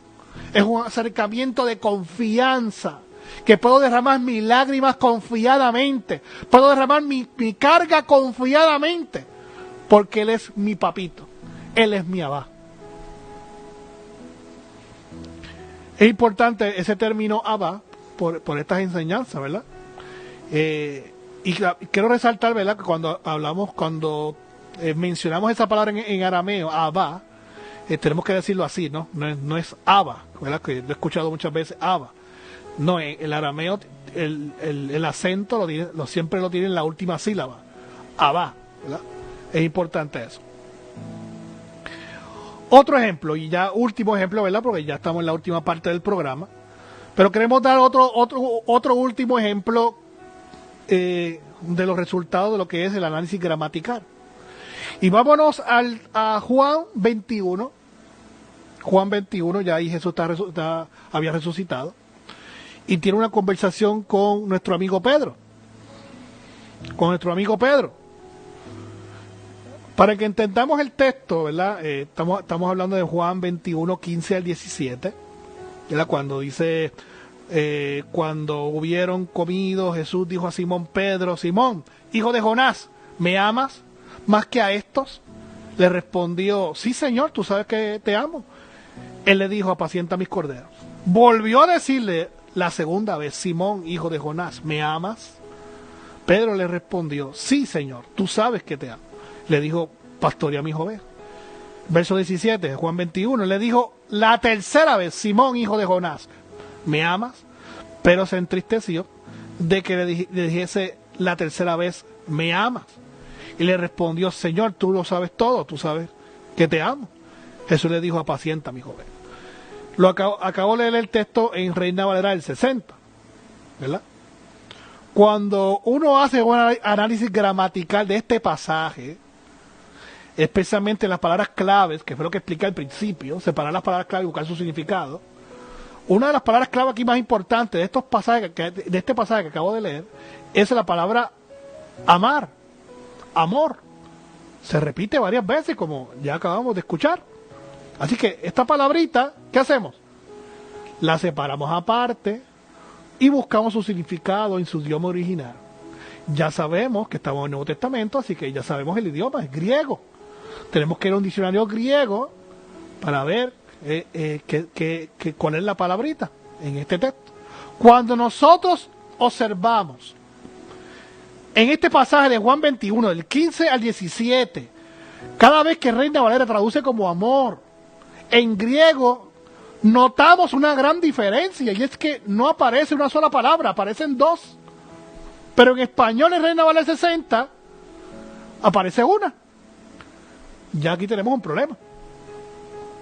Es un acercamiento de confianza, que puedo derramar mis lágrimas confiadamente, puedo derramar mi carga confiadamente, porque Él es mi papito, Él es mi Abba. Es importante ese término Abba por estas enseñanzas, ¿verdad? Y quiero resaltar, ¿verdad?, que cuando mencionamos esa palabra en arameo, Abba, tenemos que decirlo así, ¿no? No es Abba, ¿verdad? Que lo he escuchado muchas veces, Abba. No, el arameo, el acento siempre lo tiene en la última sílaba, Abba, ¿verdad? Es importante eso. Otro ejemplo, y ya último ejemplo, ¿verdad? Porque ya estamos en la última parte del programa, pero queremos dar otro último ejemplo de los resultados de lo que es el análisis gramatical. Y vámonos a Juan 21. Juan 21, ya ahí Jesús había resucitado. Y tiene una conversación con nuestro amigo Pedro. Para que entendamos el texto, ¿verdad? Estamos hablando de Juan 21, 15 al 17. ¿Verdad? Cuando dice, cuando hubieron comido, Jesús dijo a Simón Pedro: Simón, hijo de Jonás, ¿me amas más que a estos? Le respondió: sí, Señor, tú sabes que te amo. Él le dijo: apacienta mis corderos. Volvió a decirle la segunda vez: Simón, hijo de Jonás, ¿me amas? Pedro le respondió: sí, Señor, tú sabes que te amo. Le dijo: pastorea mis ovejas. Verso 17 de Juan 21, le dijo la tercera vez: Simón, hijo de Jonás, ¿me amas? Pero se entristeció de que le dijese la tercera vez, ¿me amas? Y le respondió, Señor, tú lo sabes todo, tú sabes que te amo. Jesús le dijo, apacienta, mi joven. Acabo de leer el texto en Reina Valera del 60, ¿verdad? Cuando uno hace un análisis gramatical de este pasaje, especialmente las palabras claves, que fue lo que expliqué al principio, separar las palabras claves y buscar su significado, una de las palabras clave aquí más importantes de estos pasajes, de este pasaje que acabo de leer, es la palabra amar, amor. Se repite varias veces, como ya acabamos de escuchar. Así que esta palabrita, ¿qué hacemos? La separamos aparte y buscamos su significado en su idioma original. Ya sabemos que estamos en el Nuevo Testamento, así que ya sabemos el idioma, es griego. Tenemos que ir a un diccionario griego para ver cuál es la palabrita en este texto. Cuando nosotros observamos en este pasaje de Juan 21, del 15 al 17, cada vez que Reina Valera traduce como amor, en griego notamos una gran diferencia, y es que no aparece una sola palabra, aparecen dos. Pero en español, en Reina Valera 60, aparece una. Ya aquí tenemos un problema.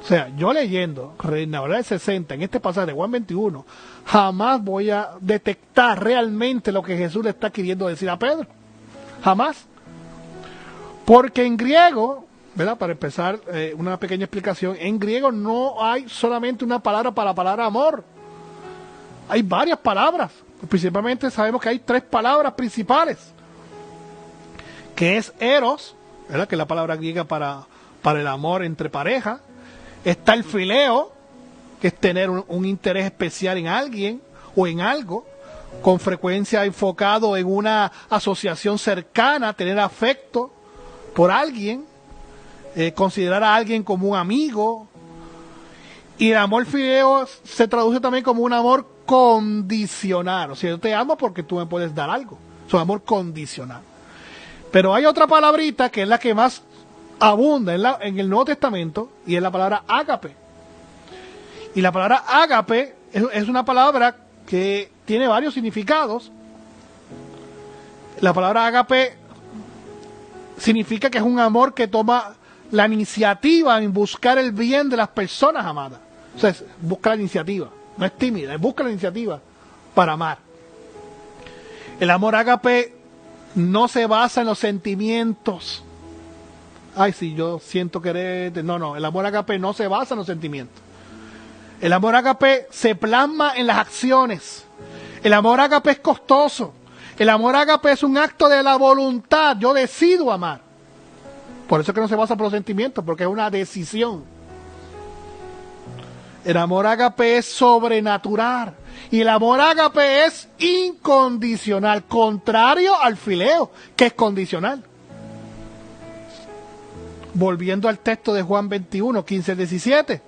O sea, yo leyendo Reina Valera 60 en este pasaje de Juan 21, jamás voy a detectar realmente lo que Jesús le está queriendo decir a Pedro. Jamás. Porque en griego, ¿verdad? Para empezar, una pequeña explicación, en griego no hay solamente una palabra para la palabra amor. Hay varias palabras. Principalmente sabemos que hay tres palabras principales. Que es eros, ¿verdad? Que es la palabra griega para el amor entre pareja. Está el fileo, que es tener un interés especial en alguien o en algo, con frecuencia enfocado en una asociación cercana, tener afecto por alguien, considerar a alguien como un amigo. Y el amor fileo se traduce también como un amor condicional. O sea, yo te amo porque tú me puedes dar algo. Es un amor condicional. Pero hay otra palabrita que es la que más abunda en el Nuevo Testamento, y es la palabra ágape. Y la palabra ágape es una palabra que tiene varios significados. La palabra ágape significa que es un amor que toma la iniciativa en buscar el bien de las personas amadas. O sea, busca la iniciativa, no es tímida, busca la iniciativa para amar. El amor ágape no se basa en los sentimientos. Ay, sí, yo siento querer. No, el amor ágape no se basa en los sentimientos. El amor ágape se plasma en las acciones. El amor ágape es costoso. El amor ágape es un acto de la voluntad. Yo decido amar. Por eso es que no se basa por los sentimientos, porque es una decisión. El amor ágape es sobrenatural. Y el amor ágape es incondicional, contrario al fileo, que es condicional. Volviendo al texto de Juan 21, 15 al 17.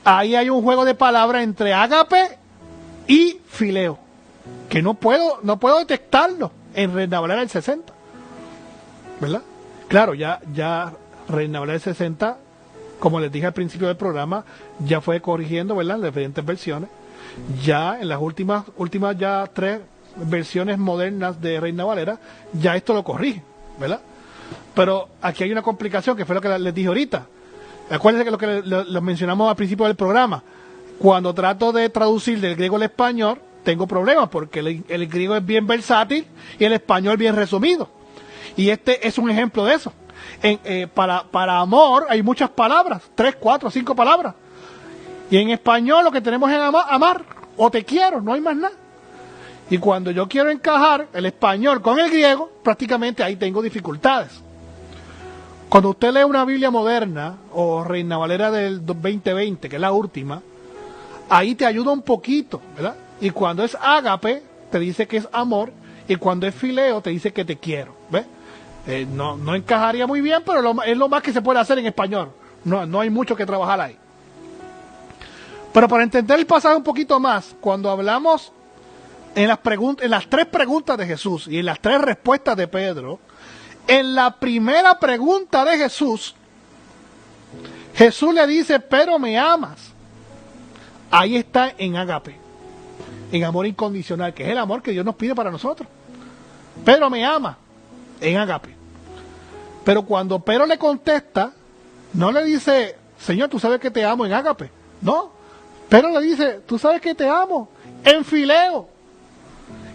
Ahí hay un juego de palabras entre ágape y fileo, que no puedo detectarlo en Reina Valera del 60. ¿Verdad? Claro, ya Reina Valera del 60, como les dije al principio del programa, ya fue corrigiendo, ¿verdad? En las diferentes versiones. Ya en las últimas ya 3 versiones modernas de Reina Valera, ya esto lo corrige, ¿verdad? Pero aquí hay una complicación, que fue lo que les dije ahorita. Acuérdense que lo que lo mencionamos al principio del programa. Cuando trato de traducir del griego al español, tengo problemas, porque el griego es bien versátil y el español bien resumido. Y este es un ejemplo de eso. Para amor hay muchas palabras, 3, 4, 5 palabras. Y en español lo que tenemos es amar, o te quiero, no hay más nada. Y cuando yo quiero encajar el español con el griego, prácticamente ahí tengo dificultades. Cuando usted lee una Biblia moderna, o Reina Valera del 2020, que es la última, ahí te ayuda un poquito, ¿verdad? Y cuando es ágape, te dice que es amor, y cuando es fileo, te dice que te quiero, ¿ves? No encajaría muy bien, pero es lo más que se puede hacer en español. No hay mucho que trabajar ahí. Pero para entender el pasaje un poquito más, cuando hablamos en las 3 preguntas de Jesús y en las 3 respuestas de Pedro, en la primera pregunta de Jesús le dice, pero me amas. Ahí está en ágape, en amor incondicional, que es el amor que Dios nos pide para nosotros. Pedro me ama en ágape. Pero cuando Pedro le contesta, no le dice, Señor, tú sabes que te amo en ágape. No, Pedro le dice, tú sabes que te amo en fileo,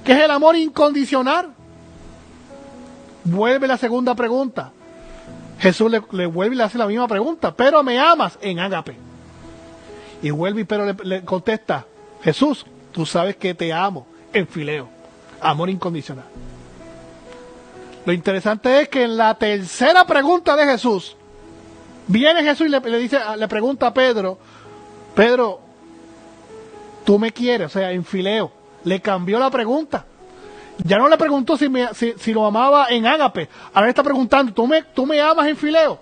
que es el amor incondicional. Vuelve la segunda pregunta. Jesús le vuelve y le hace la misma pregunta, pero me amas en ágape. Y vuelve y Pedro le contesta, Jesús, tú sabes que te amo en fileo, amor incondicional. Lo interesante es que en la tercera pregunta de Jesús, viene Jesús y le pregunta a Pedro, Pedro, tú me quieres, o sea, en fileo. Le cambió la pregunta. Ya no le preguntó si lo amaba en ágape. Ahora está preguntando, ¿tú me amas en fileo?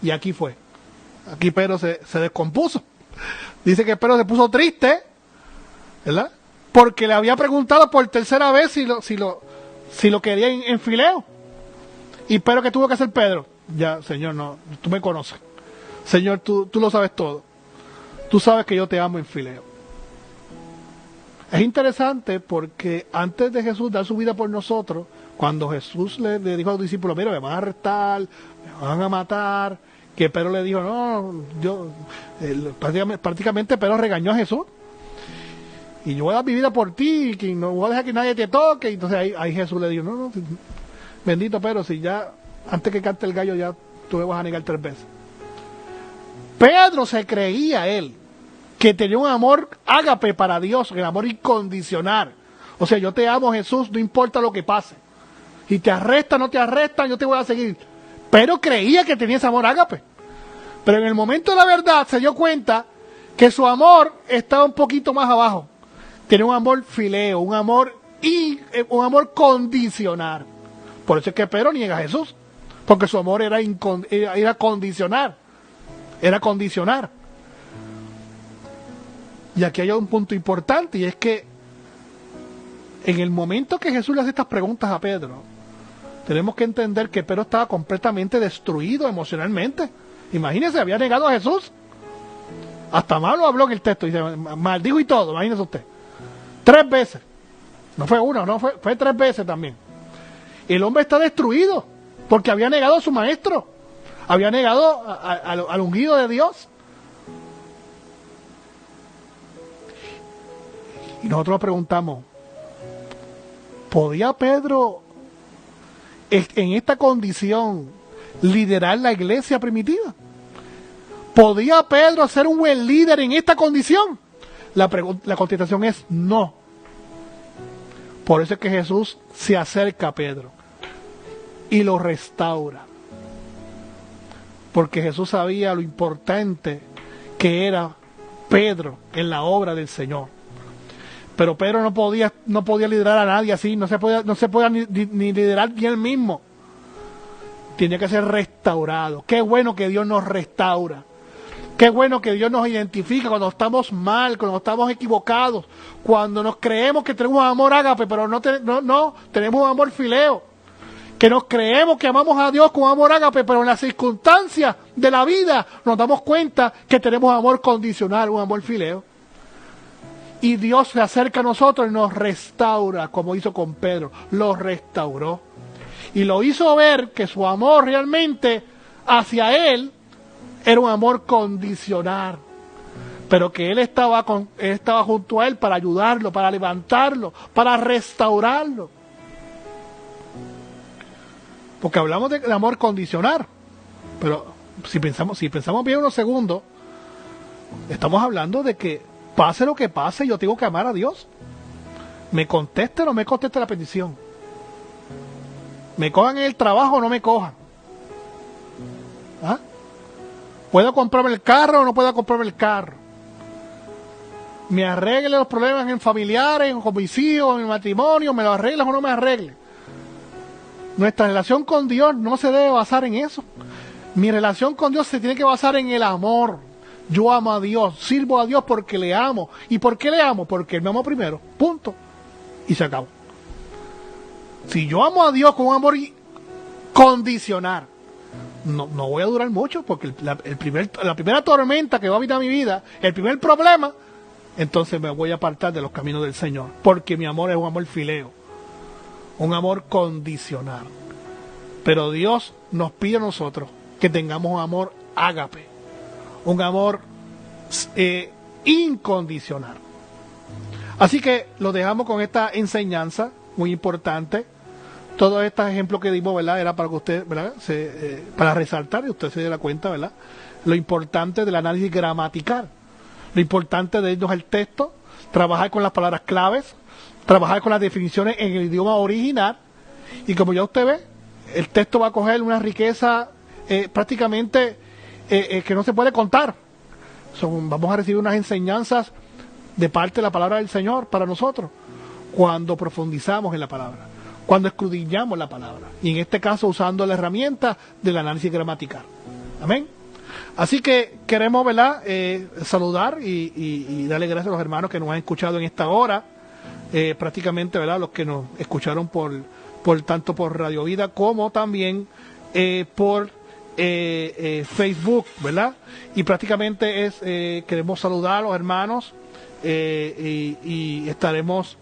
Y aquí fue. Aquí Pedro se descompuso. Dice que Pedro se puso triste, ¿verdad? Porque le había preguntado por tercera vez si lo quería en fileo. Y Pedro, ¿qué tuvo que hacer Pedro? Ya, Señor, no, tú me conoces. Señor, tú lo sabes todo. Tú sabes que yo te amo en fileo. Es interesante porque antes de Jesús dar su vida por nosotros, cuando Jesús le dijo a los discípulos, mira, me van a arrestar, me van a matar, que Pedro le dijo, no, prácticamente Pedro regañó a Jesús. Y yo voy a dar mi vida por ti, y que no voy a dejar que nadie te toque. Y entonces ahí Jesús le dijo, no, bendito Pedro, si ya, antes que cante el gallo, ya tú me vas a negar 3 veces. Pedro se creía él que tenía un amor ágape para Dios, el amor incondicional. O sea, yo te amo, Jesús, no importa lo que pase. Y te arrestan, no te arrestan, yo te voy a seguir. Pero creía que tenía ese amor ágape. Pero en el momento de la verdad se dio cuenta que su amor estaba un poquito más abajo. Tiene un amor fileo, un amor condicional. Por eso es que Pedro niega a Jesús, porque su amor era condicional. Era condicional. Y aquí hay un punto importante, y es que en el momento que Jesús le hace estas preguntas a Pedro, tenemos que entender que Pedro estaba completamente destruido emocionalmente. Imagínense, había negado a Jesús. Hasta mal lo habló en el texto, dice, maldijo y todo, imagínese usted. 3 veces. No fue una, no fue 3 veces también. El hombre está destruido porque había negado a su maestro. Había negado al ungido de Dios. Y nosotros nos preguntamos, ¿podía Pedro en esta condición liderar la iglesia primitiva? ¿Podía Pedro ser un buen líder en esta condición? La contestación es no. Por eso es que Jesús se acerca a Pedro y lo restaura. Porque Jesús sabía lo importante que era Pedro en la obra del Señor. Pero Pedro no podía liderar a nadie así, no se podía ni liderar ni él mismo. Tenía que ser restaurado. Qué bueno que Dios nos restaura. Qué bueno que Dios nos identifica cuando estamos mal, cuando estamos equivocados, cuando nos creemos que tenemos amor ágape, pero no tenemos un amor fileo. Que nos creemos que amamos a Dios con amor ágape, pero en las circunstancias de la vida nos damos cuenta que tenemos amor condicional, un amor fileo. Y Dios se acerca a nosotros y nos restaura, como hizo con Pedro, lo restauró. Y lo hizo ver que su amor realmente hacia él era un amor condicional, pero que él estaba junto a él para ayudarlo, para levantarlo, para restaurarlo. Porque hablamos de amor condicional, pero si pensamos bien unos segundos, estamos hablando de que pase lo que pase, yo tengo que amar a Dios. Me conteste o no me conteste la petición. Me cojan en el trabajo o no me cojan. ¿Ah? ¿Puedo comprarme el carro o no puedo comprarme el carro? ¿Me arregle los problemas en familiares, con mis hijos, en mi matrimonio? ¿Me lo arreglas o no me arregle? Nuestra relación con Dios no se debe basar en eso. Mi relación con Dios se tiene que basar en el amor. Yo amo a Dios, sirvo a Dios porque le amo. ¿Y por qué le amo? Porque Él me amó primero. Punto. Y se acabó. Si yo amo a Dios con un amor condicional, no voy a durar mucho, porque la primera tormenta que va a habitar mi vida, el primer problema, entonces me voy a apartar de los caminos del Señor, porque mi amor es un amor fileo. un amor condicional. Pero Dios nos pide a nosotros que tengamos un amor ágape, un amor incondicional. Así que lo dejamos con esta enseñanza muy importante. Todos estos ejemplos que dimos, ¿verdad?, era para que usted, ¿verdad?, para resaltar y usted se dé cuenta, ¿verdad?, lo importante del análisis gramatical, lo importante de irnos al texto, trabajar con las palabras claves, trabajar con las definiciones en el idioma original, y como ya usted ve, el texto va a coger una riqueza prácticamente que no se puede contar. Vamos a recibir unas enseñanzas de parte de la palabra del Señor para nosotros, cuando profundizamos en la palabra, cuando escudriñamos la palabra, y en este caso usando la herramienta del análisis gramatical. Amén. Así que queremos, ¿verdad?, saludar y darle gracias a los hermanos que nos han escuchado en esta hora, prácticamente, ¿verdad?, los que nos escucharon tanto por Radio Vida como también por Facebook, ¿verdad? Y prácticamente queremos saludar a los hermanos y estaremos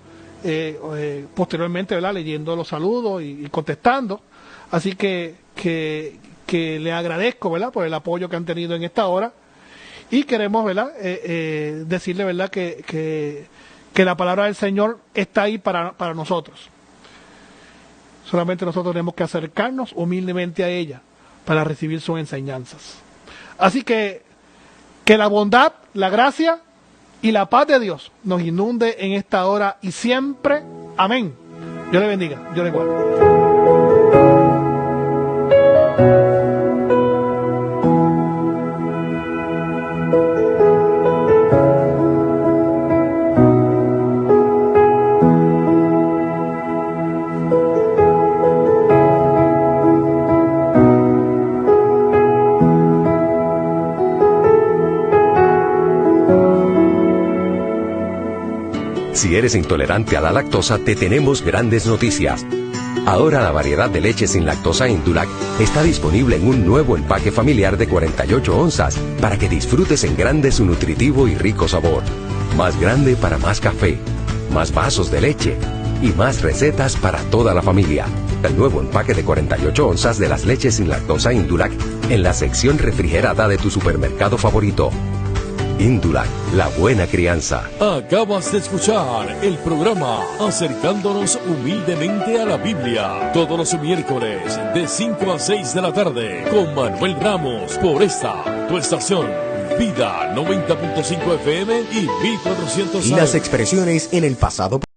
posteriormente, ¿verdad?, leyendo los saludos y contestando. Así que le agradezco, ¿verdad?, por el apoyo que han tenido en esta hora, y queremos, ¿verdad?, decirle, ¿verdad?, que la palabra del Señor está ahí para nosotros. Solamente nosotros tenemos que acercarnos humildemente a ella para recibir sus enseñanzas. Así que la bondad, la gracia y la paz de Dios nos inunde en esta hora y siempre. Amén. Dios le bendiga. Dios le guarde. Si eres intolerante a la lactosa, te tenemos grandes noticias. Ahora la variedad de leche sin lactosa Indulac está disponible en un nuevo empaque familiar de 48 onzas para que disfrutes en grande su nutritivo y rico sabor. Más grande para más café, más vasos de leche y más recetas para toda la familia. El nuevo empaque de 48 onzas de las leches sin lactosa Indulac en la sección refrigerada de tu supermercado favorito. Indulac, la buena crianza. Acabas de escuchar el programa Acercándonos Humildemente a la Biblia, todos los miércoles de 5 a 6 de la tarde, con Manuel Ramos, por esta, tu estación, Vida 90.5 FM y 1400 AM. Las expresiones en el pasado